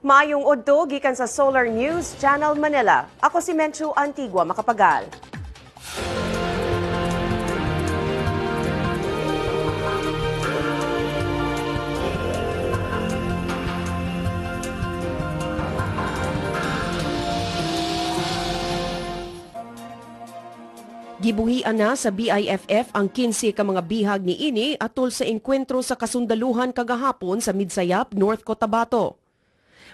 Maayong udto gikan sa Solar News Channel Manila. Ako si Menchu Antigua Makapagal. Gibuhian na sa BIFF ang 15 ka mga bihag ni ini atol sa engkwentro sa kasundaluhan kagahapon sa Midsayap, North Cotabato.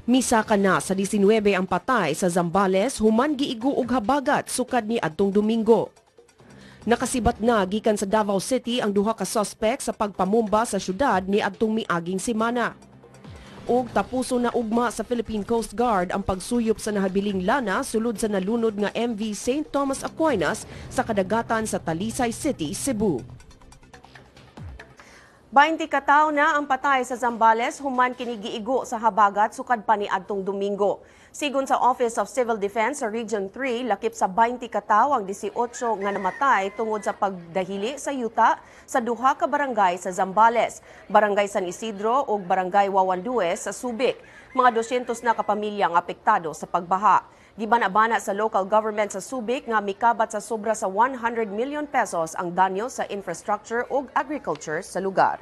Misa ka na sa 19 ang patay sa Zambales human giigo og habagat sukad ni adtong Domingo. Nakasibat na gikan sa Davao City ang duha ka suspect sa pagpamumba sa syudad ni adtong miaging semana. Og tapuso na ugma sa Philippine Coast Guard ang pagsuyop sa nahabiling lana sulod sa nalunod nga MV St. Thomas Aquinas sa kadagatan sa Talisay City, Cebu. 20 ka tawo na ang patay sa Zambales human kini giigo sa habagat sukad pa ni adtong Domingo. Sigon sa Office of Civil Defense sa Region 3, lakip sa 20 ka tawo ang 18 nga namatay tungod sa pagdahili sa yuta sa duha ka barangay sa Zambales, Barangay San Isidro ug Barangay Wawandue sa Subic. Mga 200 na kapamilya ang apektado sa pagbaha. Gibana-bana sa local government sa Subic nga mikabat sa sobra sa 100 million pesos ang danyo sa infrastructure ug agriculture sa lugar.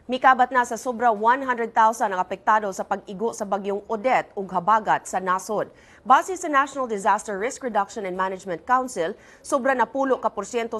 Mikabat na sa sobra 100,000 ang apektado sa pag-igo sa bagyong Odette ug habagat sa nasod. Base sa National Disaster Risk Reduction and Management Council, sobra na 10%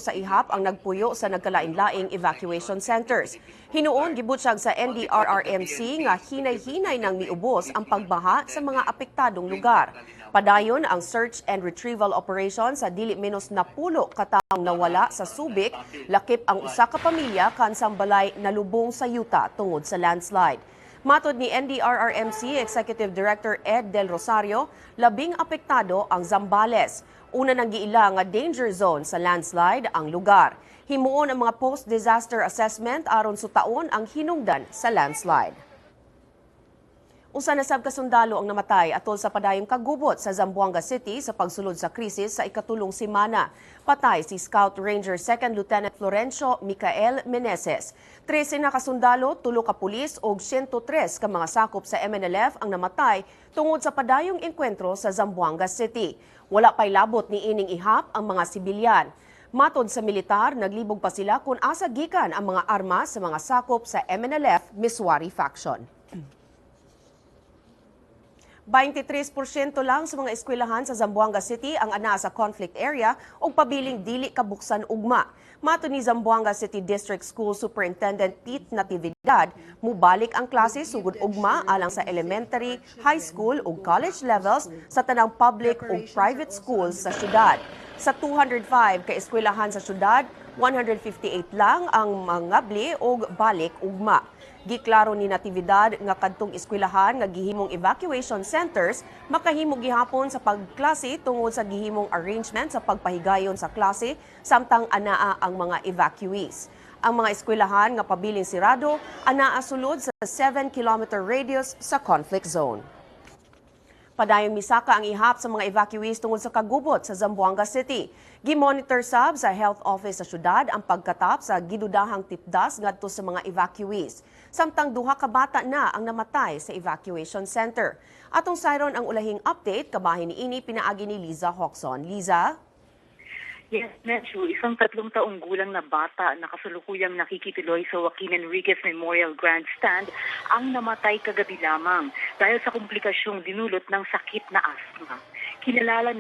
sa ihap ang nagpuyo sa nagkalain-laing evacuation centers. Hinuon gibutyag sa NDRRMC nga hinay-hinay nang miubos ang pagbaha sa mga apektadong lugar. Padayon ang search and retrieval operation sa dili menos na 10 ka taong nawala sa Subic, lakip ang usa ka pamilya kansang balay nalubong sa yuta tungod sa landslide. Matod ni NDRRMC Executive Director Ed Del Rosario, labing apektado ang Zambales. Una nang giila nga danger zone sa landslide ang lugar. Himuon ang mga post-disaster assessment aron sutaon ang hinungdan sa landslide. Usa na sab ka sundalo ang namatay atol sa padayong kagubot sa Zamboanga City sa pagsulod sa krisis sa ikatulong semana. Patay si Scout Ranger 2nd Lieutenant Florencio Micael Meneses. 13 na kasundalo, 3 ka pulis ug 103 ka mga sakop sa MNLF ang namatay tungod sa padayong engkwentro sa Zamboanga City. Wala pay labot ni ining ihap ang mga sibilyan. Matod sa militar, naglibog pa sila kung asa gikan ang mga armas sa mga sakop sa MNLF Miswari faction. 23% lang sa mga eskwelahan sa Zamboanga City ang ana sa conflict area o pabiling dili kabuksan ugma. Mato ni Zamboanga City District School Superintendent Pete Natividad, mubalik ang klase sugod ugma alang sa elementary, high school ug college levels sa tanang public ug private schools sa syudad. Sa 205 ka eskwelahan sa syudad, 158 lang ang mangabli og balik ugma. Giklaro ni Natividad nga kadtong eskwelahan nga gihimong evacuation centers makahimo gihapon sa pagklase tungod sa gihimong arrangement sa pagpahigayon sa klase samtang anaa ang mga evacuees. Ang mga eskwelahan nga pabiling sirado anaa sulod sa 7-kilometer radius sa conflict zone. Padayong misaka ang ihap sa mga evacuees tungod sa kagubot sa Zamboanga City. Gimonitor sab sa health office sa syudad ang pagkatap sa gidudahang tipdas ngadto sa mga evacuees. Samtang duha ka bata na ang namatay sa evacuation center. Atong sayron ang ulahing update kabahin ni ini pinaagi ni Liza Hoxon. Liza? Yes, Menchu, isang 3 taong gulang na bata na kasalukuyang nakikituloy sa Joaquin Enriquez Memorial Grandstand ang namatay kagabi lamang dahil sa komplikasyong dinulot ng sakit na asthma. Kinilala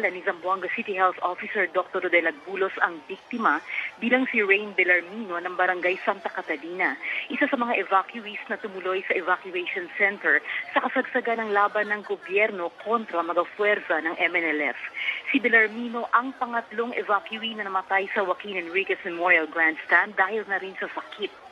ni Zamboanga City Health Officer Dr. Rodel Agbulos ang biktima bilang si Rain Bellarmino ng Barangay Santa Catalina, isa sa mga evacuees na tumuloy sa evacuation center sa kasagsagan ng laban ng gobyerno kontra mga puwersa ng MNLF. Si Bellarmino ang pangatlong evacuee na namatay sa Joaquin Enriquez Memorial Grandstand dahil na rin sa sakit.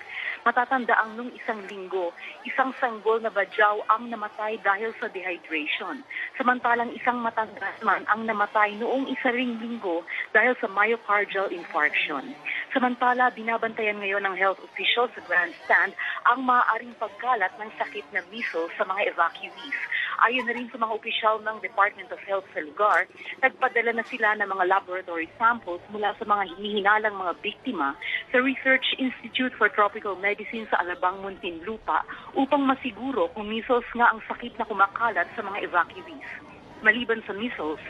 Matatandaang nung isang linggo, isang sanggol na badyaw ang namatay dahil sa dehydration. Samantalang isang matanda naman ang namatay noong isa ring linggo dahil sa myocardial infarction. Samantala, binabantayan ngayon ng health officials sa grandstand ang maaaring pagkalat ng sakit na measles sa mga evacuees. Ayon na rin sa mga opisyal ng Department of Health sa lugar, nagpadala na sila ng mga laboratory samples mula sa mga hinihinalang mga biktima sa Research Institute for Tropical Medicine sa Alabang, Muntinlupa upang masiguro kung measles nga ang sakit na kumakalat sa mga evacuees. Maliban sa measles,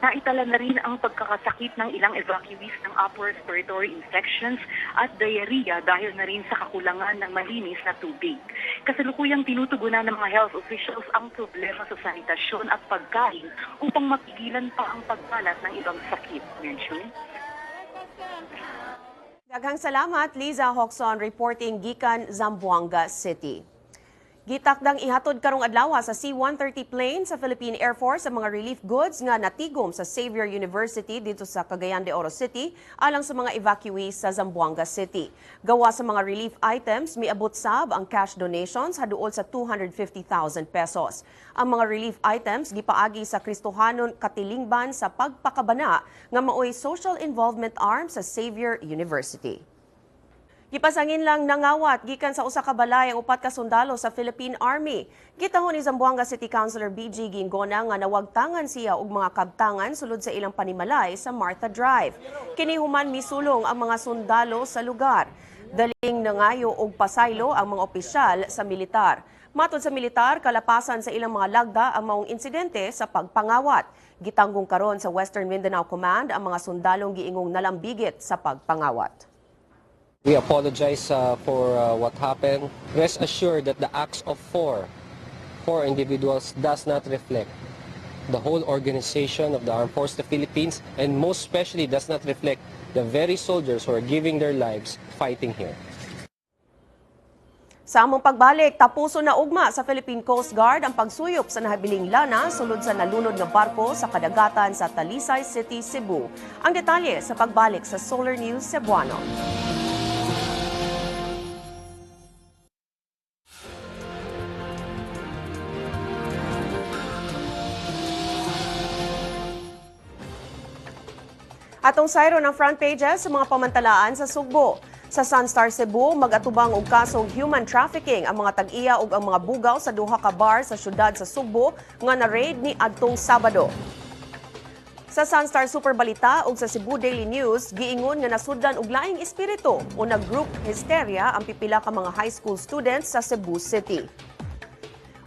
naitala na rin ang pagkakasakit ng ilang evacuees ng upper respiratory infections at diarrhea dahil na rin sa kakulangan ng malinis na tubig. Kasalukuyang tinutugunan ng mga health officials ang problema sa sanitasyon at pagkain upang mapigilan pa ang pagkalat ng ibang sakit. Mention? Daghang salamat, Liza Hoxon, reporting gikan Zamboanga City. Gitakdang ihatod karong adlaw sa C-130 plane sa Philippine Air Force sa mga relief goods nga natigom sa Xavier University dito sa Cagayan de Oro City alang sa mga evacuees sa Zamboanga City. Gawa sa mga relief items, miabot sab ang cash donations haduol sa 250,000 pesos. Ang mga relief items gipaagi sa Kristohanon Katilingban sa pagpakabana nga maoy social involvement arm sa Xavier University. Gipasangin lang nangawat gikan sa usa ka balay ang upat ka sundalo sa Philippine Army. Gitahon ni Zamboanga City Councilor BG Gingona nga nawagtangan siya og mga kabtangan sulod sa ilang panimalay sa Martha Drive. Kini human misulong ang mga sundalo sa lugar. Daling nangayo og pasaylo ang mga opisyal sa militar. Matod sa militar, kalapasan sa ilang mga lagda ang maong insidente sa pagpangawat. Gitanggong karon sa Western Mindanao Command ang mga sundalong giingong nalambigit sa pagpangawat. We apologize for what happened. Rest assured that the acts of four individuals does not reflect the whole organization of the Armed Forces of the Philippines, and most especially does not reflect the very soldiers who are giving their lives fighting here. Sa among pagbalik, tapuso na ugma sa Philippine Coast Guard ang pagsuyop sa nahabiling lana sulod sa nalunod nga barko sa kadagatan sa Talisay City, Cebu. Ang detalye sa pagbalik sa Solar News Cebuano. Atong sayro ng front pages sa mga pamantalaan sa Sugbo. Sa Sunstar Cebu, mag-atubang og kasong human trafficking ang mga tag-iya ug ang mga bugaw sa duha ka bar sa syudad sa Sugbo nga na-raid ni adtong Sabado. Sa Sunstar Super Balita ug sa Cebu Daily News, giingon nga nasudlan og laing espiritu o nag-group hysteria ang pipila ka mga high school students sa Cebu City.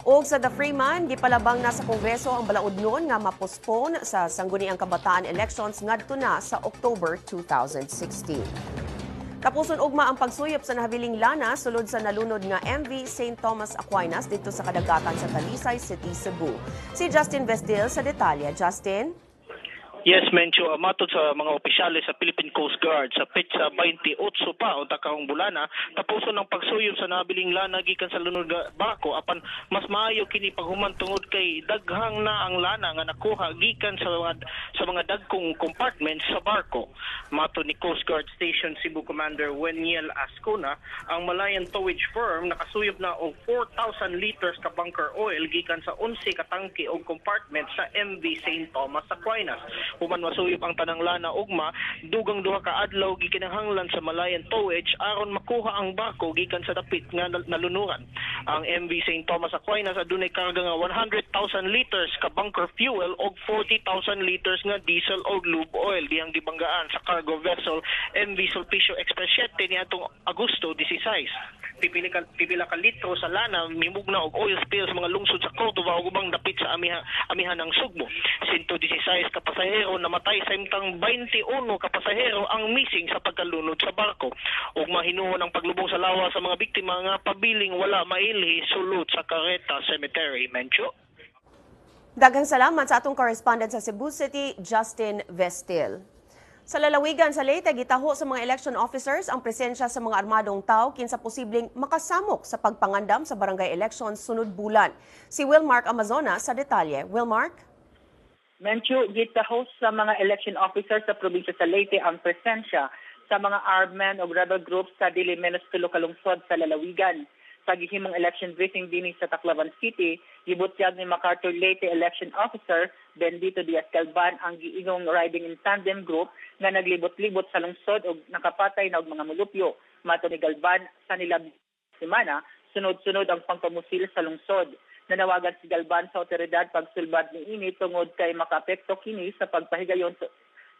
Og sa The Freeman, gipalabang na sa Kongreso ang balaod nga mapospone sa sangguniang kabataan elections ngadto na sa October 2016. Tapuson ugma ang pagsuyop sa nahabiling lana sulod sa nalunod nga MV St. Thomas Aquinas dito sa kadagatan sa Talisay City, Cebu. Si Justin Vestil sa detalye. Justin? Yes, Mencho, matod sa mga opisyales sa Philippine Coast Guard sa petsa 28 pa o takahong bulana, tapuson ng pagsuyop sa nabiling lana gikan sa lunod nga barko apan mas maayo kini paghuman tungod kay daghang na ang lana nga nakuha gikan sa mga dagkong compartments sa barko. Matod ni Coast Guard Station Cebu Commander Weniel Ascona, ang Malayan Towage Firm nakasuyop na og 4,000 liters ka bunker oil gikan sa 11 ka tangke o compartment sa MV St. Thomas Aquinas. Human masuyop ang tanang lana ugma, dugang duha ka adlaw gikinahanglan sa Malayan Towage aron makuha ang barko gikan sa dapit nga nalunuran. Ang MV St. Thomas Aquinas adunay karga nga 100,000 liters ka bunker fuel og 40,000 liters nga diesel o lube oil diyang gibanggaan sa cargo vessel MV Sulpicio Express 7 niadtong Agosto 16. Pipila ka litro sa lana mimugna og oil spill sa mga lungsod sa Cordova ug ubang dapit sa amihan ng Sugbo. 116 ka pasahero namatay samtang 21 ka pasahero ang missing sa pagkalunod sa barko. Ug mahinuon ang paglubong sa lawa sa mga biktima nga pabiling wala mailhi sulod sa Carreta Cemetery. Mencho. Daghang salamat sa atong correspondent sa Cebu City, Justin Vestil. Sa lalawigan sa Leyte, gitaho sa mga election officers ang presensya sa mga armadong tao kinsa posibleng makasamok sa pagpangandam sa barangay elections sunod bulan. Si Wilmark Amazonas sa detalye. Wilmark? Menchu, gitaho sa mga election officers sa probinsya sa Leyte ang presensya sa mga armed men o rebel groups sa dili menos tulo ka lungsod sa lalawigan. Sa gihimong election briefing dinhi sa Tacloban City, gibutyag ni MacArthur Leyte election officer Bendito Diaz Calban ang giingong riding in tandem group nga naglibot-libot sa lungsod og nakapatay na og mga mulupyo. Mato ni Galban sa nila semana Sunod-sunod ang pangpamusil sa lungsod. Nanawagan si Galban sa otoridad pagsulbad ni ini tungod kay makaapekto kini sa pagpahigayon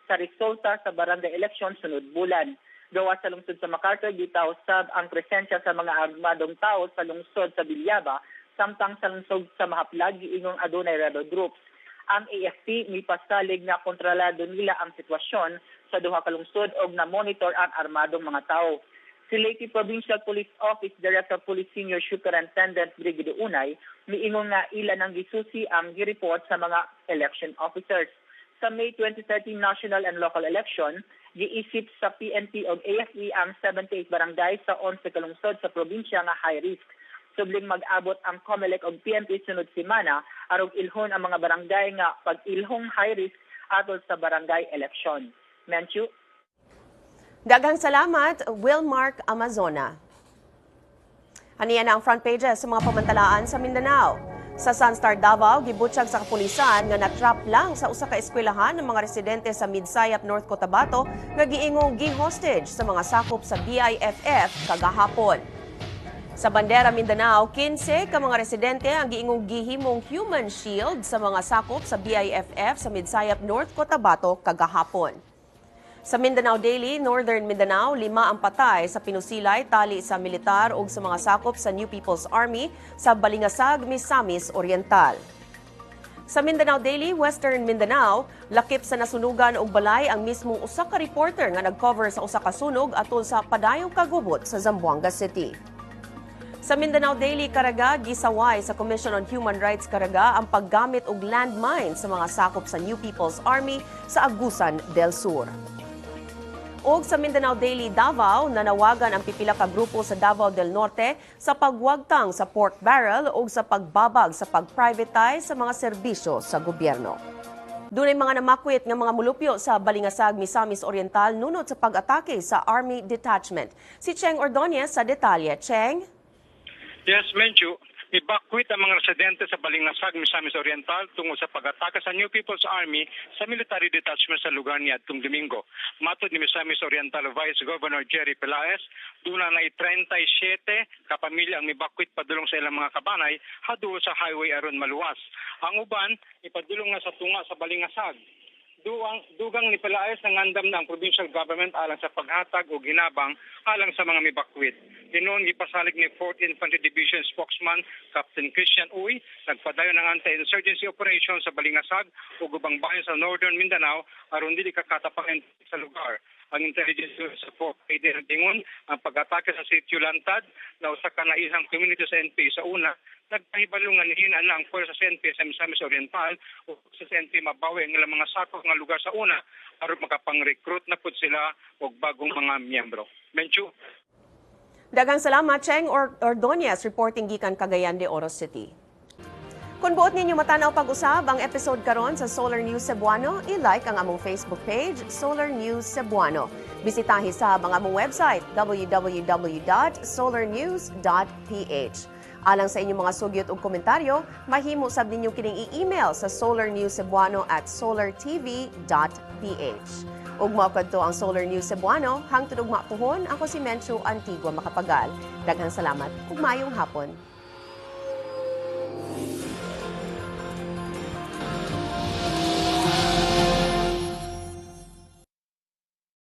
sa resulta sa barangay eleksyon sunod bulan. Gawa sa lungsod sa MacArthur, gitaw sab ang presensya sa mga armadong tao sa lungsod sa Bilyaba, samtang sa lungsod sa Mahaplag, giingong adunay rebel groups. Ang AFP mipasalig na kontrolado nila ang sitwasyon sa duha ka lungsod og na-monitor ang armadong mga tao. Si Leyte Provincial Police Office Director Police Senior Superintendent Brigadier Unay miingon nga ilan ang gisusi ang gi-report sa mga election officers. Sa May 2013 national and local election, giisip sa PNP o AFE ang 78 barangay sa 11 ka lungsod sa probinsya nga high risk. Subling mag-abot ang COMELEC o PNP sunod semana arog ilhon ang mga barangay nga pag-ilhong high risk atol sa barangay election. Menchu. Daghang salamat, Wilmark Amazona. Haniya na ang front pages sa mga pamantalaan sa Mindanao. Sa Sunstar Davao, gibutyag sa kapulisan nga natrap lang sa usa ka eskwelahan ng mga residente sa Midsayap, North Cotabato nga giingong gi-hostage sa mga sakop sa BIFF kagahapon. Sa Bandera, Mindanao, 15 ka mga residente ang giingong gihimong human shield sa mga sakop sa BIFF sa Midsayap, North Cotabato kagahapon. Sa Mindanao Daily, Northern Mindanao, 5 ang patay sa pinusilay tali sa militar o sa mga sakop sa New People's Army sa Balingasag, Misamis Oriental. Sa Mindanao Daily, Western Mindanao, lakip sa nasunugan og balay ang mismong usa ka reporter nga nag-cover sa usa ka sunog atol sa padayong kagubot sa Zamboanga City. Sa Mindanao Daily, Caraga, gisaway sa Commission on Human Rights Caraga ang paggamit og landmine sa mga sakop sa New People's Army sa Agusan del Sur. Og sa Mindanao Daily Davao, nanawagan ang pipila ka grupo sa Davao del Norte sa pagwagtang sa pork barrel o sa pagbabag sa pag-privatize sa mga serbisyo sa gobyerno. Dunay mga namakwit nga mga mulupyo sa Balingasag, Misamis Oriental nunod sa pag-atake sa Army Detachment. Si Cheng Ordonez sa detalye. Cheng? Yes, Menchu. Ibakwit ang mga residente sa Balingasag, Misamis Oriental tungkol sa pag-atake sa New People's Army sa military detachment sa lugar niya itong Domingo. Matod ni Misamis Oriental Vice Governor Jerry Pelaez, duna na 37 kapamilya ang mibakwit padulong sa ilang mga kabanay hadu sa highway aron maluwas. Ang uban, ipadulong na sa tunga sa Balingasag. Dugang ni Pelaez nangandam na ang provincial government alang sa paghatag o ginabang alang sa mga mibakwit. Ginoon gipasalig ni 4th Infantry Division spokesman Captain Christian Uy, nagpadayon ng anti-insurgency operation sa Balingasag o ubang bayan sa Northern Mindanao aron dili kakatapangan sa lugar. Ang intelligence support ay dinadingon ang pag-atake sa sitio Lantad na usa ka naisang community sa NP sa una, nagpahibalungan nihinan na ang puwersa sa NP sa Misamis Oriental o sa NP mabawi ang ilang mga sakop nga lugar sa una aron makapang-recruit na pud sila og bagong mga miyembro. Menchu. Daghang salamat, Cheng Ordonez, reporting gikan Cagayan de Oro City. Kung buot ninyo matanaw pag-usab ang episode karon sa Solar News Cebuano, i-like ang among Facebook page, Solar News Cebuano. Bisitahi sa ang among website, www.solarnews.ph. Alang sa inyong mga sugyot ug komentaryo, mahimo sab ninyo kining i-email sa solarnewscebuano@solartv.ph. Ug mao kadto ang Solar News Cebuano, hangtod og maatuhon, ako si Menchu Antigua Macapagal. Daghang salamat ug maayong hapon.